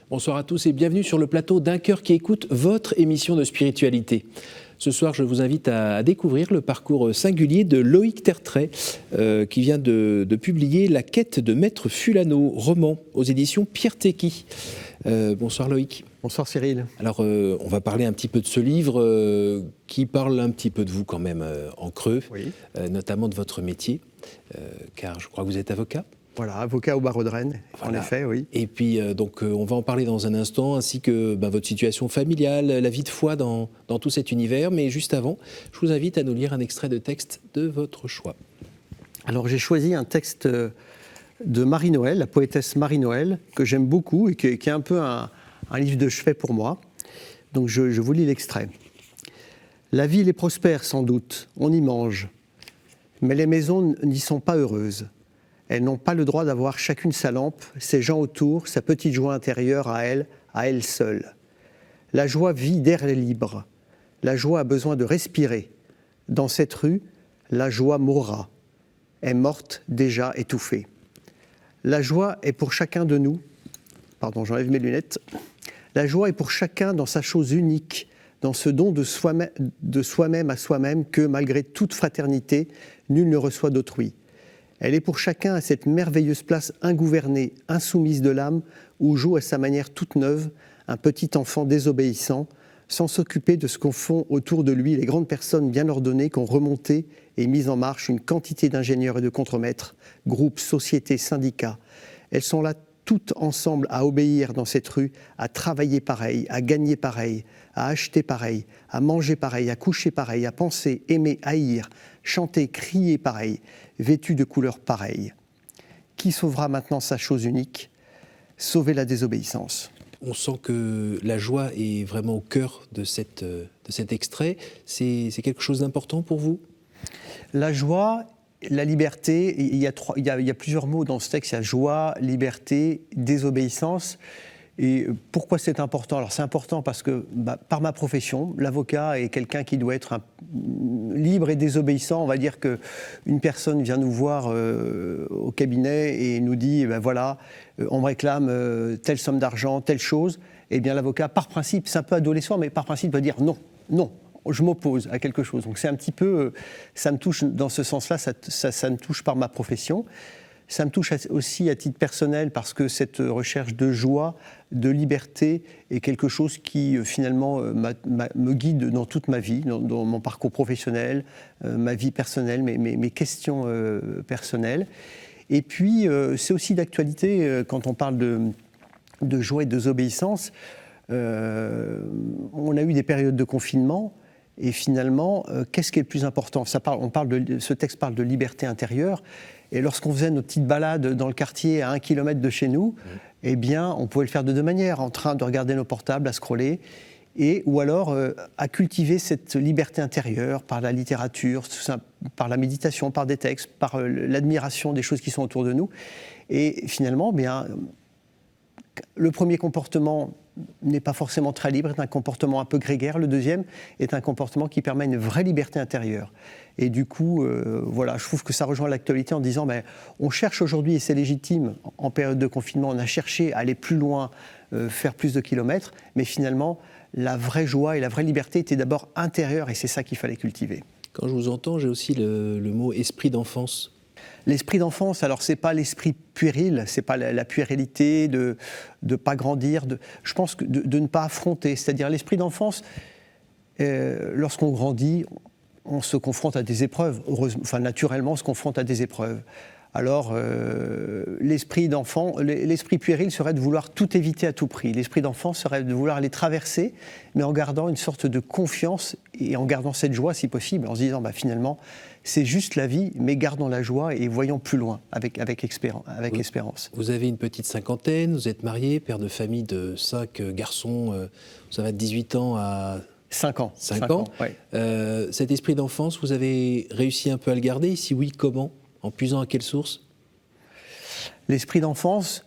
Bonsoir à tous et bienvenue sur le plateau d'Un cœur qui écoute, votre émission de spiritualité. Ce soir, je vous invite à découvrir le parcours singulier de Loïc Tertrais, qui vient de publier La quête de Maître Fulano, roman aux éditions Pierre Tecky. Bonsoir Loïc. Bonsoir Cyril. Alors, on va parler un petit peu de ce livre qui parle un petit peu de vous quand même en creux, Oui. Notamment de votre métier, car je crois que vous êtes avocat. Voilà, avocat au barreau de Rennes, Voilà. En effet, oui. Et puis, on va en parler dans un instant, ainsi que votre situation familiale, la vie de foi dans tout cet univers. Mais juste avant, je vous invite à nous lire un extrait de texte de votre choix. Alors j'ai choisi un texte de Marie-Noël, la poétesse Marie-Noël, que j'aime beaucoup et qui est un peu un livre de chevet pour moi. Donc je vous lis l'extrait. La ville est prospère sans doute, on y mange, mais les maisons n'y sont pas heureuses. Elles n'ont pas le droit d'avoir chacune sa lampe, ses gens autour, sa petite joie intérieure à elle seule. La joie vit d'air libre. La joie a besoin de respirer. Dans cette rue, la joie mourra, est morte déjà étouffée. La joie est pour chacun de nous, j'enlève mes lunettes. La joie est pour chacun dans sa chose unique, dans ce don de soi-même à soi-même que, malgré toute fraternité, nul ne reçoit d'autrui. Elle est pour chacun à cette merveilleuse place ingouvernée, insoumise de l'âme, où joue à sa manière toute neuve un petit enfant désobéissant, sans s'occuper de ce qu'en font autour de lui les grandes personnes bien ordonnées qui ont remonté et mis en marche une quantité d'ingénieurs et de contremaîtres, groupes, sociétés, syndicats. Elles sont là toutes ensemble à obéir dans cette rue, à travailler pareil, à gagner pareil, à acheter pareil, à manger pareil, à coucher pareil, à penser, aimer, haïr, chanter, crier pareil, vêtues de couleurs pareilles. Qui sauvera maintenant sa chose unique ? Sauver la désobéissance. On sent que la joie est vraiment au cœur de cet extrait. C'est quelque chose d'important pour vous ? La joie, la liberté, il y a plusieurs mots dans ce texte. Il y a joie, liberté, désobéissance. Et pourquoi c'est important ? Alors c'est important parce que par ma profession, l'avocat est quelqu'un qui doit être libre et désobéissant. On va dire qu'une personne vient nous voir au cabinet et nous dit voilà, on me réclame telle somme d'argent, telle chose. Eh bien l'avocat, par principe, c'est un peu adolescent, mais par principe, va dire non, je m'oppose à quelque chose. Donc c'est un petit peu, ça me touche dans ce sens-là, ça me touche par ma profession. Ça me touche aussi à titre personnel parce que cette recherche de joie, de liberté est quelque chose qui finalement me guide dans toute ma vie, dans mon parcours professionnel, ma vie personnelle, mes questions personnelles. Et puis c'est aussi d'actualité quand on parle de joie et de désobéissance. On a eu des périodes de confinement. Et finalement, qu'est-ce qui est le plus important ? Ce texte parle de liberté intérieure. Et lorsqu'on faisait nos petites balades dans le quartier à 1 kilomètre de chez nous, eh bien, on pouvait le faire de deux manières, en train de regarder nos portables, à scroller, ou alors à cultiver cette liberté intérieure par la littérature, par la méditation, par des textes, par l'admiration des choses qui sont autour de nous. Et finalement, le premier comportement n'est pas forcément très libre, est un comportement un peu grégaire. Le deuxième est un comportement qui permet une vraie liberté intérieure. Et du coup, je trouve que ça rejoint l'actualité en disant on cherche aujourd'hui, et c'est légitime, en période de confinement, on a cherché à aller plus loin, faire plus de kilomètres, mais finalement, la vraie joie et la vraie liberté étaient d'abord intérieures, et c'est ça qu'il fallait cultiver. Quand je vous entends, j'ai aussi le mot esprit d'enfance. L'esprit d'enfance, alors c'est pas l'esprit puéril, c'est pas la puérilité de pas grandir, je pense que de ne pas affronter. C'est-à-dire l'esprit d'enfance, lorsqu'on grandit, on se confronte à des épreuves. Naturellement, on se confronte à des épreuves. Alors, l'esprit d'enfant, l'esprit puéril serait de vouloir tout éviter à tout prix. L'esprit d'enfant serait de vouloir les traverser, mais en gardant une sorte de confiance et en gardant cette joie, si possible, en se disant finalement, c'est juste la vie, mais gardons la joie et voyons plus loin avec espérance. Vous avez une petite cinquantaine, vous êtes marié, père de famille de 5 garçons, ça va de 18 ans à... 5 ans. 5 ans. Ouais. Cet esprit d'enfance, vous avez réussi un peu à le garder ? Si oui, comment ? En puisant à quelle source ? L'esprit d'enfance,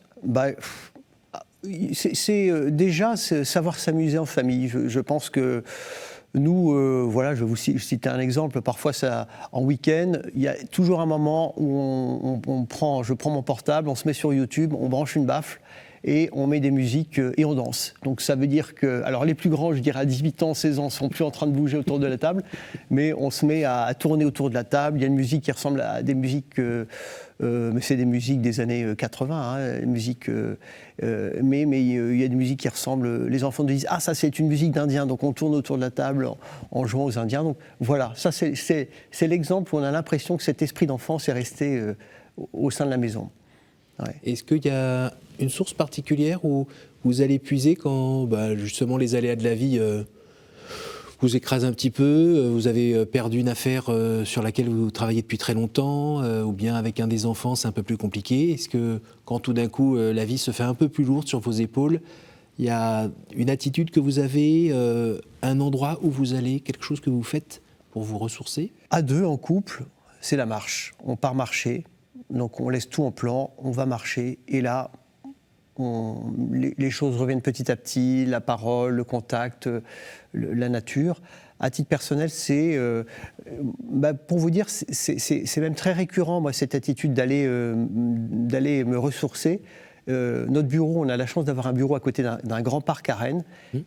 c'est déjà savoir s'amuser en famille. Je pense que nous, je vais vous citer un exemple. Parfois, en week-end, il y a toujours un moment où je prends mon portable, on se met sur YouTube, on branche une baffle et on met des musiques et on danse. Donc ça veut dire que, alors les plus grands, je dirais à 18 ans, 16 ans, sont plus en train de bouger autour de la table, mais on se met à tourner autour de la table. Il y a une musique qui ressemble à des musiques, mais c'est des musiques des années 80, mais il y a des musiques qui ressemblent. Les enfants nous disent ah ça c'est une musique d'Indien, donc on tourne autour de la table en jouant aux Indiens. Donc voilà, ça c'est l'exemple où on a l'impression que cet esprit d'enfance est resté au sein de la maison. Ouais. Est-ce qu'il y a une source particulière où vous allez puiser quand justement les aléas de la vie vous écrasent un petit peu, vous avez perdu une affaire sur laquelle vous travaillez depuis très longtemps, ou bien avec un des enfants c'est un peu plus compliqué? Est-ce que quand tout d'un coup la vie se fait un peu plus lourde sur vos épaules, il y a une attitude que vous avez, un endroit où vous allez, quelque chose que vous faites pour vous ressourcer? À deux, en couple, c'est la marche. On part marcher. Donc on laisse tout en plan, on va marcher, et là, les choses reviennent petit à petit, la parole, le contact, la nature. À titre personnel, c'est, pour vous dire, c'est même très récurrent, moi, cette attitude d'aller me ressourcer. Notre bureau, on a la chance d'avoir un bureau à côté d'un grand parc à Rennes,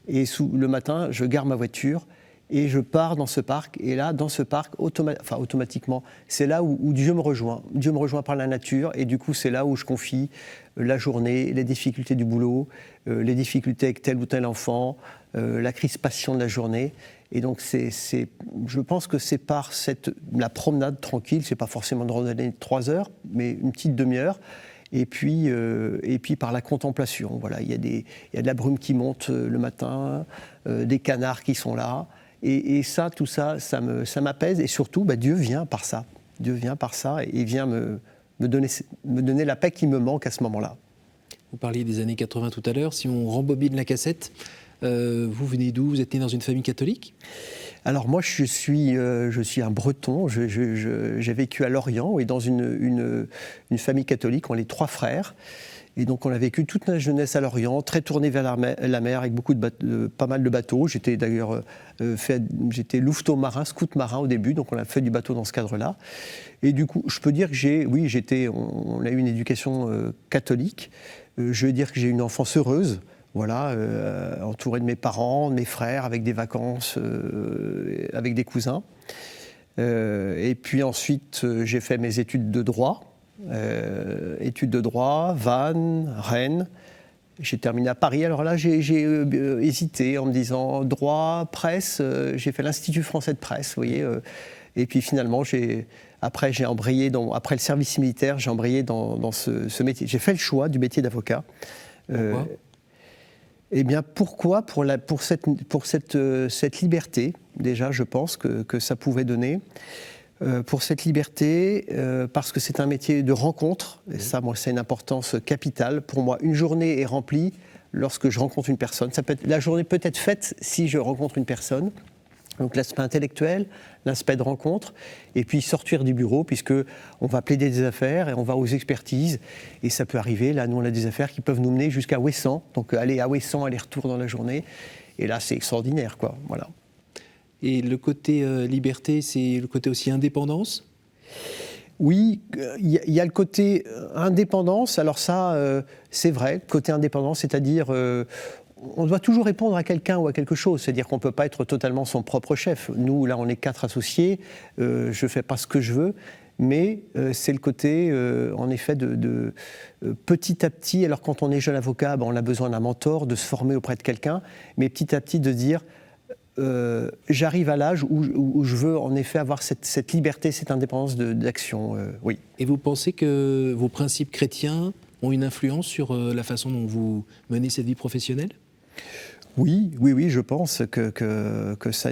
et le matin, je gare ma voiture, et je pars dans ce parc, et là, dans ce parc, automatiquement, c'est là où Dieu me rejoint. Dieu me rejoint par la nature, et du coup, c'est là où je confie la journée, les difficultés du boulot, les difficultés avec tel ou tel enfant, la crispation de la journée. Et donc, je pense que c'est par la promenade tranquille, c'est pas forcément de randonnée de 3 heures, mais une petite demi-heure. Et puis par la contemplation. Voilà, il y a de la brume qui monte le matin, des canards qui sont là. Et ça, tout ça, ça m'apaise. Et surtout, Dieu vient par ça. Dieu vient par ça et vient me donner la paix qui me manque à ce moment-là. Vous parliez des années 80 tout à l'heure. Si on rembobine la cassette, vous venez d'où? Vous êtes né dans une famille catholique? Alors moi, je suis un Breton. J'ai vécu à Lorient et dans une famille catholique. On est 3 frères. Et donc on a vécu toute notre jeunesse à Lorient, très tourné vers la mer, avec pas mal de bateaux. J'étais d'ailleurs j'étais louveteau marin, scout marin au début, donc on a fait du bateau dans ce cadre-là. Et du coup, je peux dire que on a eu une éducation catholique. Je veux dire que j'ai eu une enfance heureuse. Voilà, entouré de mes parents, de mes frères, avec des vacances, avec des cousins. Et puis ensuite, j'ai fait mes études de droit. Vannes, Rennes. J'ai terminé à Paris. Alors là, j'ai hésité en me disant droit, presse. J'ai fait l'Institut français de presse, vous voyez. Et puis finalement, après le service militaire, j'ai embrayé dans ce métier. J'ai fait le choix du métier d'avocat. Pourquoi ? Eh bien, pourquoi ? Pour cette liberté, déjà, je pense que ça pouvait donner. Pour cette liberté, parce que c'est un métier de rencontre, et ça, moi, c'est une importance capitale. Pour moi, une journée est remplie lorsque je rencontre une personne. La journée peut être faite si je rencontre une personne. Donc l'aspect intellectuel, l'aspect de rencontre, et puis sortir du bureau, puisqu'on va plaider des affaires et on va aux expertises. Et ça peut arriver, là, nous, on a des affaires qui peuvent nous mener jusqu'à Ouessant. Donc aller à Ouessant, aller-retour dans la journée. Et là, c'est extraordinaire, quoi. Voilà. Et le côté liberté, c'est le côté aussi indépendance ? Oui, il y a le côté indépendance. Alors ça, c'est vrai, côté indépendance, c'est-à-dire on doit toujours répondre à quelqu'un ou à quelque chose. C'est-à-dire qu'on ne peut pas être totalement son propre chef. Nous, là, on est 4 associés. Je ne fais pas ce que je veux. Mais c'est le côté, en effet, de petit à petit. Alors quand on est jeune avocat, on a besoin d'un mentor, de se former auprès de quelqu'un. Mais petit à petit, de dire... j'arrive à l'âge où je veux en effet avoir cette liberté, cette indépendance d'action, oui. Et vous pensez que vos principes chrétiens ont une influence sur la façon dont vous menez cette vie professionnelle ? Oui, je pense que ça...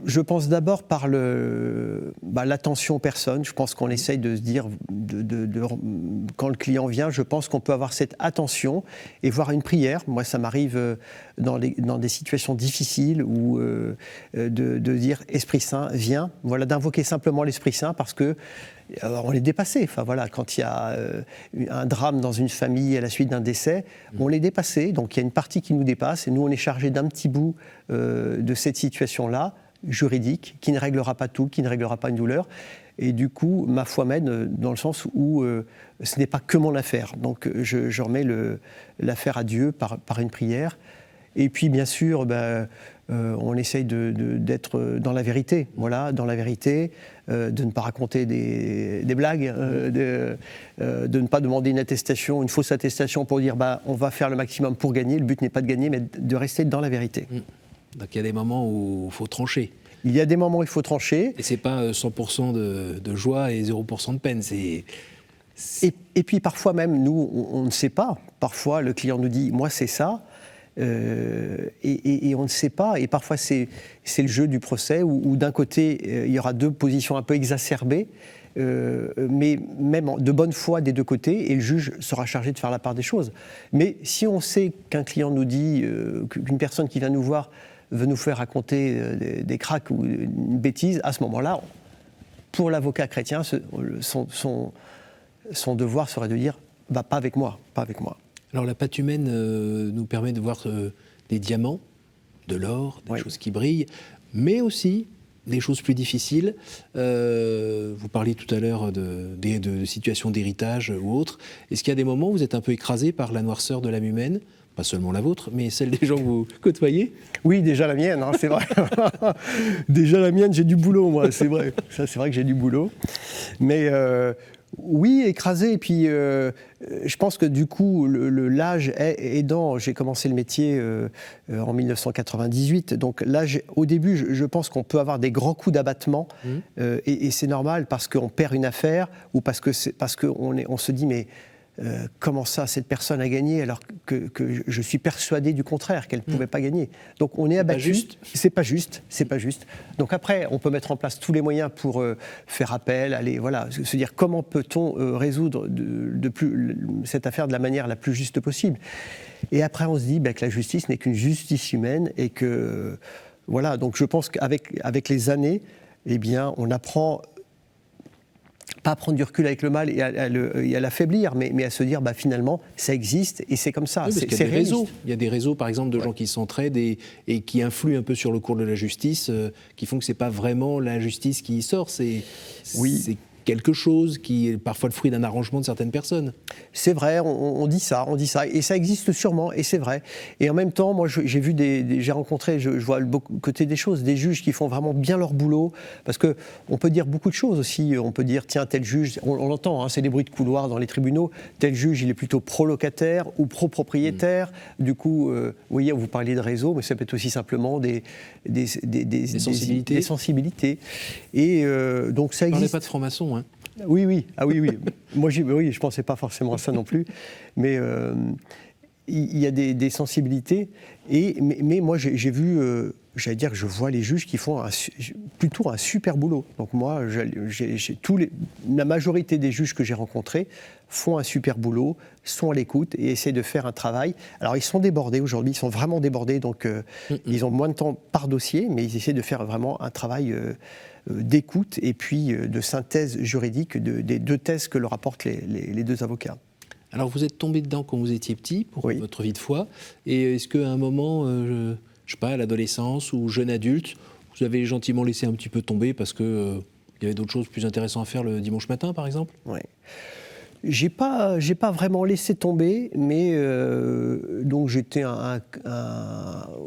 Je pense d'abord par l'attention aux personnes. Je pense qu'on essaye de se dire, quand le client vient, je pense qu'on peut avoir cette attention et voir une prière. Moi, ça m'arrive dans des situations difficiles où de dire « Esprit Saint, viens », voilà, d'invoquer simplement l'Esprit Saint parce que on est dépassé. Enfin, voilà, quand il y a un drame dans une famille à la suite d'un décès, on est dépassé. Donc il y a une partie qui nous dépasse et nous, on est chargé d'un petit bout de cette situation-là. juridique, qui ne réglera pas tout, qui ne réglera pas une douleur. Et du coup, ma foi mène dans le sens où ce n'est pas que mon affaire. Donc je remets l'affaire à Dieu par une prière. Et puis bien sûr, on essaye d'être dans la vérité. Voilà, dans la vérité, de ne pas raconter des blagues, de ne pas demander une attestation, une fausse attestation pour dire on va faire le maximum pour gagner. Le but n'est pas de gagner, mais de rester dans la vérité. Donc il y a des moments où il faut trancher. Il y a des moments où il faut trancher. Et c'est pas 100% de joie et 0% de peine. Et puis parfois même, nous, on ne sait pas. Parfois, le client nous dit « moi, c'est ça ». Et on ne sait pas. Et parfois, c'est le jeu du procès où d'un côté, il y aura deux positions un peu exacerbées, mais même de bonne foi des deux côtés, et le juge sera chargé de faire la part des choses. Mais si on sait qu'un client nous dit, qu'une personne qui vient nous voir veut nous faire raconter des cracks ou une bêtise, à ce moment-là, pour l'avocat chrétien, son devoir serait de dire pas avec moi, pas avec moi. Alors la pâte humaine nous permet de voir des diamants, de l'or, des choses qui brillent, mais aussi des choses plus difficiles. Vous parliez tout à l'heure de situations d'héritage ou autres. Est-ce qu'il y a des moments où vous êtes un peu écrasé par la noirceur de l'âme humaine ? Pas seulement la vôtre, mais celle des gens que vous côtoyez ? Oui, déjà la mienne, c'est vrai. Déjà la mienne, j'ai du boulot, moi, c'est vrai. Ça, c'est vrai que j'ai du boulot. Mais oui, écrasé. Et puis, je pense que du coup, l'âge aidant, j'ai commencé le métier en 1998. Donc là, au début, je pense qu'on peut avoir des grands coups d'abattement. Et c'est normal parce qu'on perd une affaire ou parce qu'on se dit, mais comment ça, cette personne a gagné alors que je suis persuadé du contraire, qu'elle ne pouvait pas gagner. Donc on est abattu. C'est pas juste. Donc après, on peut mettre en place tous les moyens pour faire appel, se dire comment peut-on résoudre cette affaire de la manière la plus juste possible. Et après, on se dit que la justice n'est qu'une justice humaine et que voilà. Donc je pense qu'avec les années, eh bien, on apprend. Pas à prendre du recul avec le mal et à l'affaiblir, mais à se dire finalement ça existe et c'est comme ça. Oui, parce qu'il y a des réseaux. Il y a des réseaux, par exemple, de gens qui s'entraident et qui influent un peu sur le cours de la justice, qui font que c'est pas vraiment la justice qui y sort, c'est quelque chose qui est parfois le fruit d'un arrangement de certaines personnes. C'est vrai, on dit ça, et ça existe sûrement, et c'est vrai. Et en même temps, moi, j'ai rencontré, je vois le côté des choses, des juges qui font vraiment bien leur boulot, parce que on peut dire beaucoup de choses aussi. On peut dire, tiens, tel juge, on l'entend, c'est des bruits de couloir dans les tribunaux. Tel juge, il est plutôt pro-locataire ou pro-propriétaire. Du coup, vous voyez, vous parliez de réseau, mais ça peut être aussi simplement des sensibilités. Des sensibilités. Et donc ça existe. On ne parlait pas de franc-maçon. Oui. Ah oui. Moi, je ne pensais pas forcément à ça non plus. Mais il y a des sensibilités. Mais moi, j'ai vu, j'allais dire que je vois les juges qui font plutôt un super boulot. Donc moi, la majorité des juges que j'ai rencontrés font un super boulot, sont à l'écoute et essaient de faire un travail. Alors, ils sont débordés aujourd'hui, ils sont vraiment débordés. Donc, ils ont moins de temps par dossier, mais ils essaient de faire vraiment un travail d'écoute et puis de synthèse juridique des deux thèses que leur apportent les deux avocats. Alors vous êtes tombé dedans quand vous étiez petit pour votre vie de foi, et est-ce qu'à un moment, je ne sais pas, à l'adolescence ou jeune adulte, vous avez gentiment laissé un petit peu tomber parce qu'il y avait d'autres choses plus intéressantes à faire le dimanche matin par exemple ? Oui. J'ai pas vraiment laissé tomber, mais donc j'étais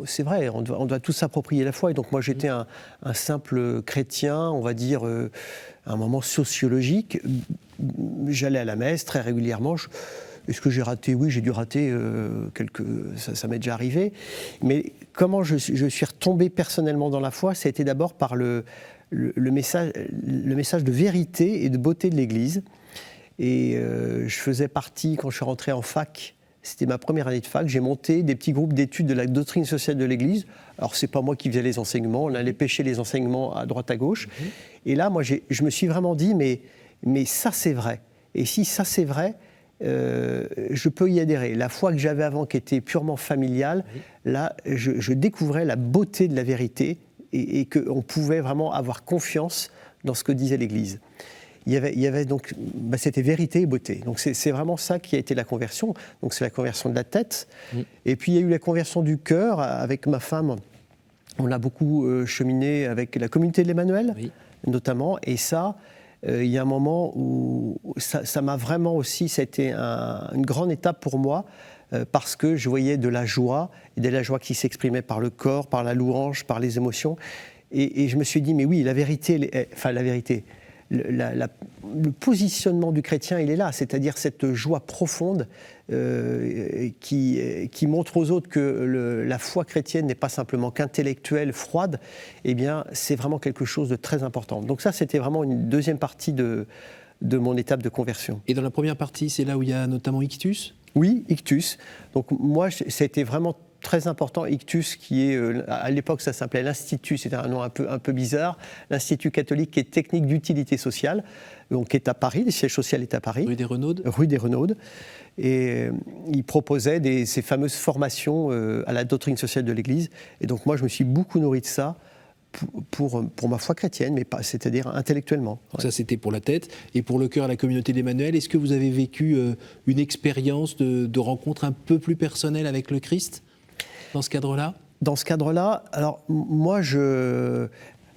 c'est vrai, on doit tous s'approprier la foi, et donc moi j'étais un simple chrétien, on va dire, à un moment sociologique. J'allais à la messe très régulièrement. Est-ce que j'ai raté ? Oui, j'ai dû rater ça m'est déjà arrivé. Mais comment je suis retombé personnellement dans la foi, ça a été d'abord par le message de vérité et de beauté de l'Église. Et je faisais partie, quand je suis rentré en fac, c'était ma première année de fac, j'ai monté des petits groupes d'études de la doctrine sociale de l'Église. Alors, c'est pas moi qui faisais les enseignements, on allait pêcher les enseignements à droite à gauche. Et là, moi, je me suis vraiment dit, mais ça, c'est vrai. Et si ça, c'est vrai, je peux y adhérer. La foi que j'avais avant, qui était purement familiale, là, je découvrais la beauté de la vérité et qu'on pouvait vraiment avoir confiance dans ce que disait l'Église. Il y avait donc, c'était vérité et beauté. Donc c'est vraiment ça qui a été la conversion. Donc c'est la conversion de la tête. Et puis il y a eu la conversion du cœur avec ma femme. on a beaucoup cheminé avec la communauté de l'Emmanuel, Oui. notamment, et ça, il y a un moment où ça m'a vraiment aussi, ça a été une grande étape pour moi, parce que je voyais de la joie, et de la joie qui s'exprimait par le corps, par la louange, par les émotions, et je me suis dit, mais oui, la vérité, le positionnement du chrétien, il est là, c'est-à-dire cette joie profonde qui montre aux autres que la foi chrétienne n'est pas simplement qu'intellectuelle, froide, eh bien, c'est vraiment quelque chose de très important. Donc ça, c'était vraiment une deuxième partie de mon étape de conversion. Et dans la première partie, c'est là où il y a notamment Ictus ? Oui, Ictus. Donc moi, ça a été vraiment très important. Ictus, qui est, à l'époque, ça s'appelait l'Institut, c'était un nom un peu bizarre, l'Institut catholique et technique d'utilité sociale, donc qui est à Paris, le siège social est à Paris. Rue des Renaudes. Rue des Renaudes. Et il proposait ces fameuses formations à la doctrine sociale de l'Église. Et donc moi, je me suis beaucoup nourri de ça pour ma foi chrétienne, mais pas, c'est-à-dire intellectuellement. Ouais. Ça, c'était pour la tête. Et pour le cœur, la communauté d'Emmanuel, est-ce que vous avez vécu une expérience de rencontre un peu plus personnelle avec le Christ dans ce cadre-là ? Dans ce cadre-là, alors moi,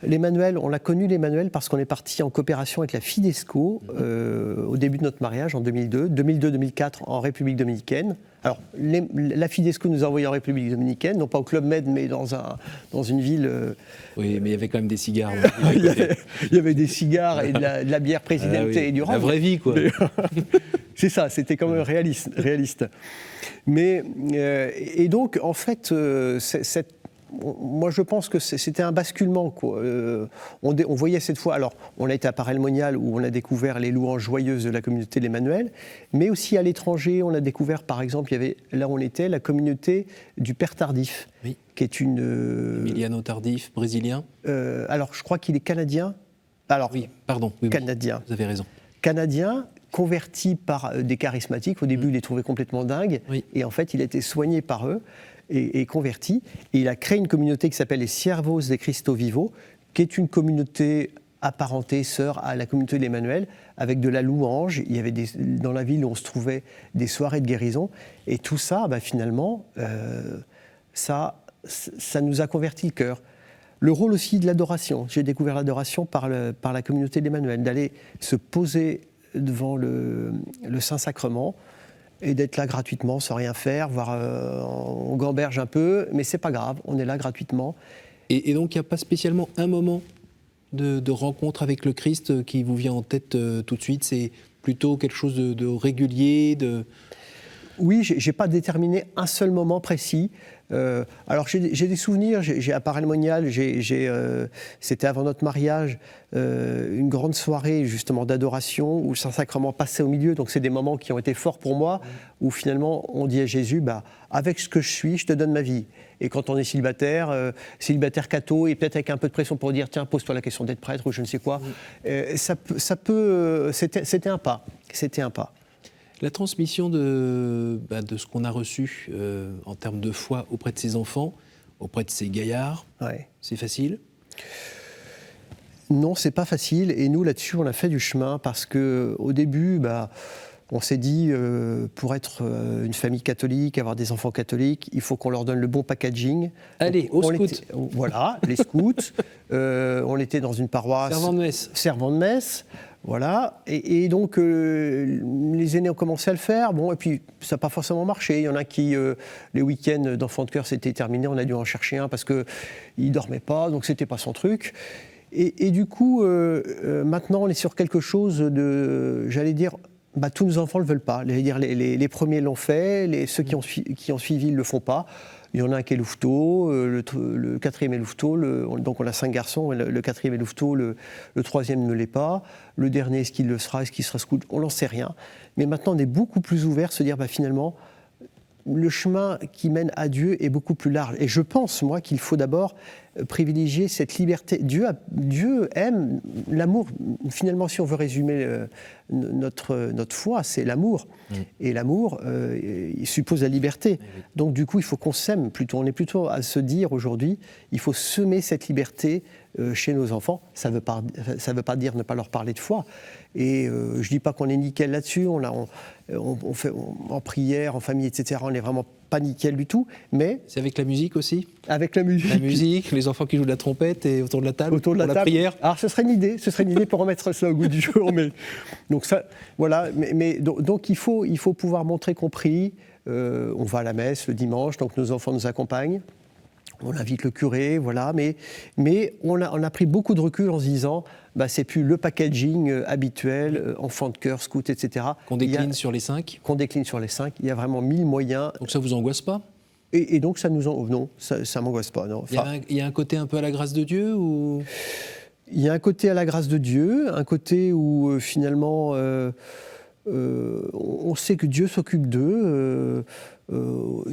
l'Emmanuel, on l'a connu l'Emmanuel parce qu'on est parti en coopération avec la Fidesco au début de notre mariage en 2002-2004 en République dominicaine. Alors la Fidesco nous a envoyés en République dominicaine, non pas au Club Med, mais dans une ville. Oui, mais il y avait quand même des cigares. il y avait des cigares et de la bière présidente et du rhum. La vraie vie, quoi. C'est ça, c'était quand même réaliste. Mais et donc en fait, moi, je pense que c'était un basculement, quoi. On voyait cette fois, alors on a été à Paray-le-Monial où on a découvert les louanges joyeuses de la communauté de l'Emmanuel, mais aussi à l'étranger, on a découvert, par exemple, il y avait là où on était, la communauté du Père Tardif, oui. Qui est une... Emiliano Tardif, brésilien. Alors, je crois qu'il est canadien. Alors, oui, pardon. Oui, canadien. Vous avez raison. Canadien, converti par des charismatiques. Au début, il les trouvait complètement dingues, et en fait, il a été soigné par eux. Et converti. Et il a créé une communauté qui s'appelle les Siervos de Cristo Vivo, qui est une communauté apparentée, sœur à la communauté de l'Emmanuel, avec de la louange. Il y avait dans la ville où on se trouvait des soirées de guérison. Et tout ça, finalement, ça nous a converti le cœur. Le rôle aussi de l'adoration. J'ai découvert l'adoration par la communauté de l'Emmanuel, d'aller se poser devant le Saint-Sacrement, et d'être là gratuitement, sans rien faire, voire on gamberge un peu, mais c'est pas grave, on est là gratuitement. Et donc, il n'y a pas spécialement un moment de rencontre avec le Christ qui vous vient en tête tout de suite ? C'est plutôt quelque chose de régulier, Oui, j'ai pas déterminé un seul moment précis. Alors j'ai des souvenirs, j'ai à Paray-le-Monial, c'était avant notre mariage, une grande soirée justement d'adoration où le Saint-Sacrement passait au milieu, donc c'est des moments qui ont été forts pour moi, où finalement on dit à Jésus, avec ce que je suis, je te donne ma vie. Et quand on est célibataire catho, et peut-être avec un peu de pression pour dire, tiens, pose-toi la question d'être prêtre ou je ne sais quoi, c'était un pas. La transmission de ce qu'on a reçu en termes de foi auprès de ses enfants, auprès de ces gaillards, c'est facile ? Non, c'est pas facile. Et nous, là-dessus, on a fait du chemin parce qu'au début, on s'est dit, pour être une famille catholique, avoir des enfants catholiques, il faut qu'on leur donne le bon packaging. Allez, aux scouts. Voilà, les scouts. On était dans une paroisse. Servant de messe. Voilà, et donc les aînés ont commencé à le faire, et puis ça n'a pas forcément marché. Il y en a qui, les week-ends d'enfants de chœur, c'était terminé, on a dû en chercher un parce qu'il ne dormait pas, donc c'était pas son truc. Et du coup, maintenant on est sur quelque chose j'allais dire, tous nos enfants ne le veulent pas. Les premiers l'ont fait, ceux qui ont suivi ne le font pas. Il y en a un qui est louveteau, le quatrième est louveteau, donc on a 5 garçons, le quatrième est louveteau, le troisième ne l'est pas, le dernier, est-ce qu'il le sera, est-ce qu'il sera scout, on n'en sait rien. Mais maintenant on est beaucoup plus ouvert, se dire finalement, le chemin qui mène à Dieu est beaucoup plus large. Et je pense, moi, qu'il faut d'abord privilégier cette liberté. Dieu aime l'amour. Finalement, si on veut résumer notre foi, c'est l'amour. Et l'amour, il suppose la liberté. Donc, du coup, il faut qu'on s'aime plutôt. On est plutôt à se dire aujourd'hui, il faut semer cette liberté chez nos enfants. Ça veut pas dire ne pas leur parler de foi. Et je dis pas qu'on est nickel là-dessus. On fait en prière, en famille, etc. On est vraiment pas nickel du tout, mais... C'est avec la musique aussi ? Avec la musique. La musique, les enfants qui jouent de la trompette et autour de la table, autour de la prière. Alors ce serait une idée pour remettre ça au goût du jour. Mais, donc ça, voilà, donc il faut pouvoir montrer qu'on prie. On va à la messe le dimanche, donc nos enfants nous accompagnent. On invite le curé, voilà, mais on a pris beaucoup de recul en se disant, c'est plus le packaging habituel, enfant de chœur, scout, etc. Qu'on décline sur les 5 ? Qu'on décline sur les 5. Il y a vraiment 1000 moyens. Donc ça vous angoisse pas ? Et donc ça non, ça m'angoisse pas, non. Enfin, il y a un côté un peu à la grâce de Dieu ou... Il y a un côté à la grâce de Dieu, un côté où finalement on sait que Dieu s'occupe d'eux.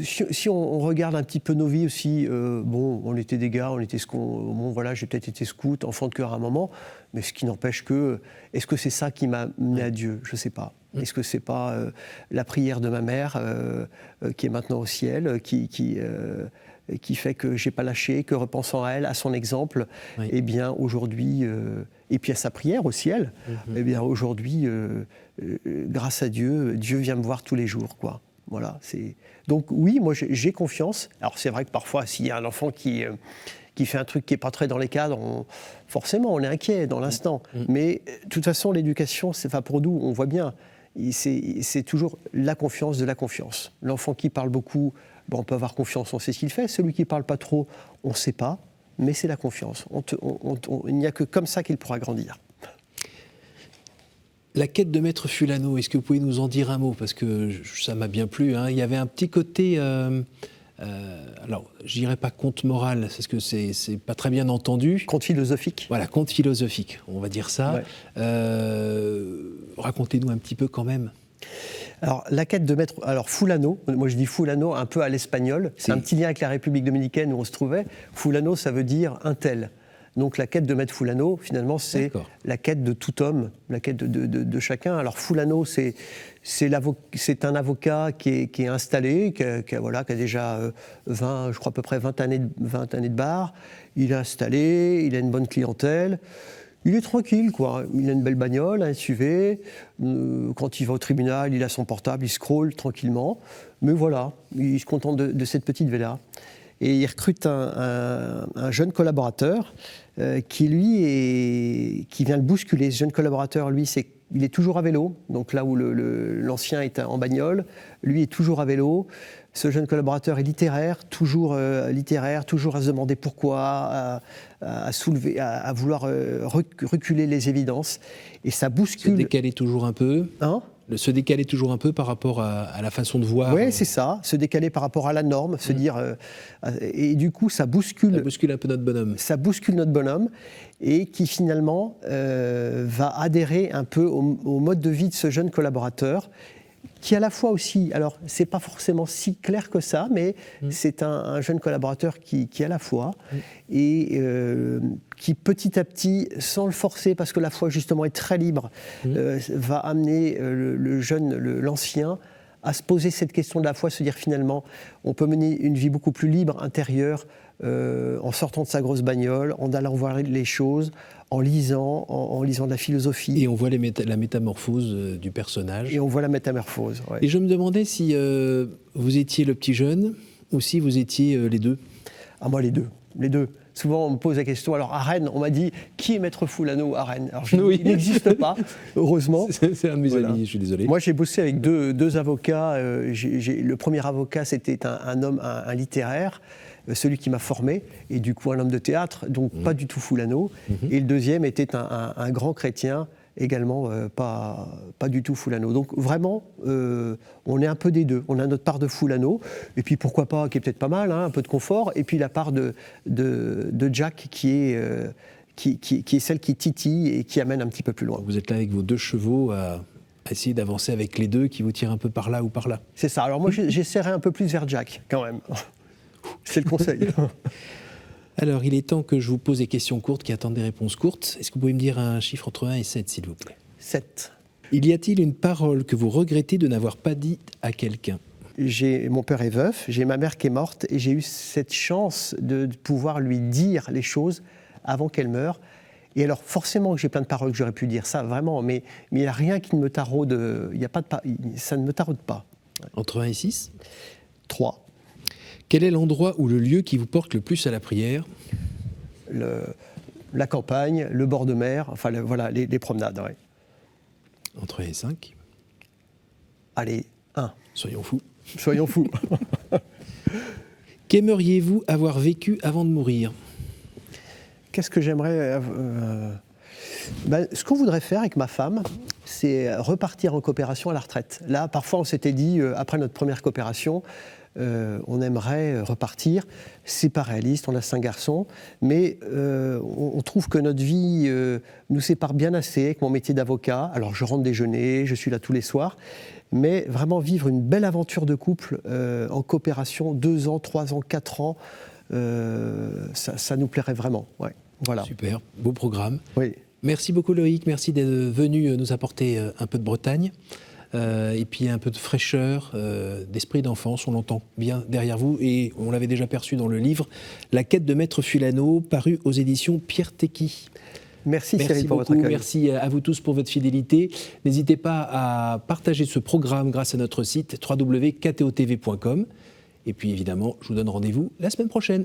Si on regarde un petit peu nos vies aussi, on était des gars, j'ai peut-être été scout, enfant de chœur à un moment, mais ce qui n'empêche que, est-ce que c'est ça qui m'a mené à Dieu ? Je ne sais pas. Est-ce que c'est pas la prière de ma mère qui est maintenant au ciel, qui fait que j'ai pas lâché, que repensant à elle, à son exemple, oui. Eh bien aujourd'hui, et puis à sa prière au ciel, eh bien aujourd'hui, grâce à Dieu, Dieu vient me voir tous les jours, quoi. Voilà, donc oui, moi j'ai confiance. Alors c'est vrai que parfois, s'il y a un enfant qui fait un truc qui n'est pas très dans les cadres, forcément on est inquiet dans l'instant. Mais de toute façon, l'éducation, pour nous, on voit bien, c'est toujours la confiance de la confiance. L'enfant qui parle beaucoup, on peut avoir confiance, on sait ce qu'il fait. Celui qui ne parle pas trop, on ne sait pas, mais c'est la confiance. Il n'y a que comme ça qu'il pourra grandir. La quête de Maître Fulano, est-ce que vous pouvez nous en dire un mot ? Parce que ça m'a bien plu. Il y avait un petit côté, alors je dirais pas conte moral, parce que c'est pas très bien entendu. Conte philosophique. Voilà, conte philosophique, on va dire ça. Ouais. Racontez-nous un petit peu quand même. Alors, la quête de Maître... Alors, Fulano, moi je dis Fulano un peu à l'espagnol, c'est un petit lien avec la République dominicaine où on se trouvait. Fulano, ça veut dire un tel. Donc la quête de Maître Fulano, finalement, c'est la quête de tout homme, la quête de chacun. Alors Fulano, c'est un avocat qui est installé, qui a déjà 20 années de bar. Il est installé, il a une bonne clientèle. Il est tranquille, quoi. Il a une belle bagnole, un SUV. Quand il va au tribunal, il a son portable, il scrolle tranquillement. Mais voilà, il se contente de cette petite villa. Et il recrute un jeune collaborateur qui vient le bousculer. Ce jeune collaborateur, lui, il est toujours à vélo. Donc là où l'ancien est en bagnole, lui est toujours à vélo. Ce jeune collaborateur est littéraire, toujours à se demander pourquoi, à vouloir reculer les évidences. Et ça bouscule. Se décaler toujours un peu. Se décaler toujours un peu par rapport à la façon de voir. Oui, c'est ça, se décaler par rapport à la norme, se dire... et du coup, ça bouscule... Ça bouscule un peu notre bonhomme. Ça bouscule notre bonhomme, et qui finalement va adhérer un peu au mode de vie de ce jeune collaborateur, qui à la fois aussi... Alors, c'est pas forcément si clair que ça, mais c'est un jeune collaborateur qui à la fois, et qui petit à petit, sans le forcer, parce que la foi justement est très libre, va amener l'ancien à se poser cette question de la foi, se dire finalement, on peut mener une vie beaucoup plus libre, intérieure, en sortant de sa grosse bagnole, en allant voir les choses, en lisant de la philosophie. Et on voit la métamorphose du personnage. Et on voit la métamorphose, ouais. Et je me demandais si vous étiez le petit jeune ou si vous étiez les deux. Ah, moi, les deux. Souvent, on me pose la question, alors à Rennes, on m'a dit, qui est Maître Fulano à Rennes ? Alors, il n'existe pas, heureusement. C'est un de mes amis, je suis désolé. Moi, j'ai bossé avec deux avocats. Le premier avocat, c'était un homme, un littéraire, celui qui m'a formé, et du coup un homme de théâtre, donc pas du tout Fulano. Et le deuxième était un grand chrétien, également pas du tout Fulano. Donc vraiment, on est un peu des deux. On a notre part de Fulano, et puis pourquoi pas, qui est peut-être pas mal, un peu de confort, et puis la part de Jack qui est celle qui titille et qui amène un petit peu plus loin. Vous êtes là avec vos deux chevaux à essayer d'avancer avec les deux qui vous tirent un peu par là ou par là. C'est ça. Alors moi, j'essaierai un peu plus vers Jack, quand même. C'est le conseil. Alors, il est temps que je vous pose des questions courtes qui attendent des réponses courtes. Est-ce que vous pouvez me dire un chiffre entre 1 et 7, s'il vous plaît ? 7. Y a-t-il une parole que vous regrettez de n'avoir pas dit à quelqu'un ? Mon père est veuf, j'ai ma mère qui est morte, et j'ai eu cette chance de pouvoir lui dire les choses avant qu'elle meure. Et alors, forcément que j'ai plein de paroles que j'aurais pu dire, ça, vraiment, mais il n'y a rien qui ne me taraude, ça ne me taraude pas. Entre 1 et 6 ? 3. Quel est l'endroit ou le lieu qui vous porte le plus à la prière ? La campagne, le bord de mer, enfin voilà, les promenades. Ouais. Entre 1 et 5. Allez, 1. Soyons fous. Soyons fous. Qu'aimeriez-vous avoir vécu avant de mourir ? Qu'est-ce que j'aimerais... ce qu'on voudrait faire avec ma femme, c'est repartir en coopération à la retraite. Là, parfois, on s'était dit, après notre première coopération, on aimerait repartir. C'est pas réaliste, on a 5 garçons, mais on trouve que notre vie nous sépare bien assez avec mon métier d'avocat. Alors, je rentre déjeuner, je suis là tous les soirs, mais vraiment vivre une belle aventure de couple en coopération, 2 ans, 3 ans, 4 ans, ça nous plairait vraiment. Ouais. Voilà. Super, beau programme. Oui. Merci beaucoup Loïc, merci d'être venu nous apporter un peu de Bretagne et puis un peu de fraîcheur, d'esprit d'enfance, on l'entend bien derrière vous et on l'avait déjà perçu dans le livre La quête de Maître Fulano, paru aux éditions Pierre Tecky. Merci Cyril pour votre accueil. Merci à vous tous pour votre fidélité. N'hésitez pas à partager ce programme grâce à notre site www.ktotv.com et puis évidemment, je vous donne rendez-vous la semaine prochaine.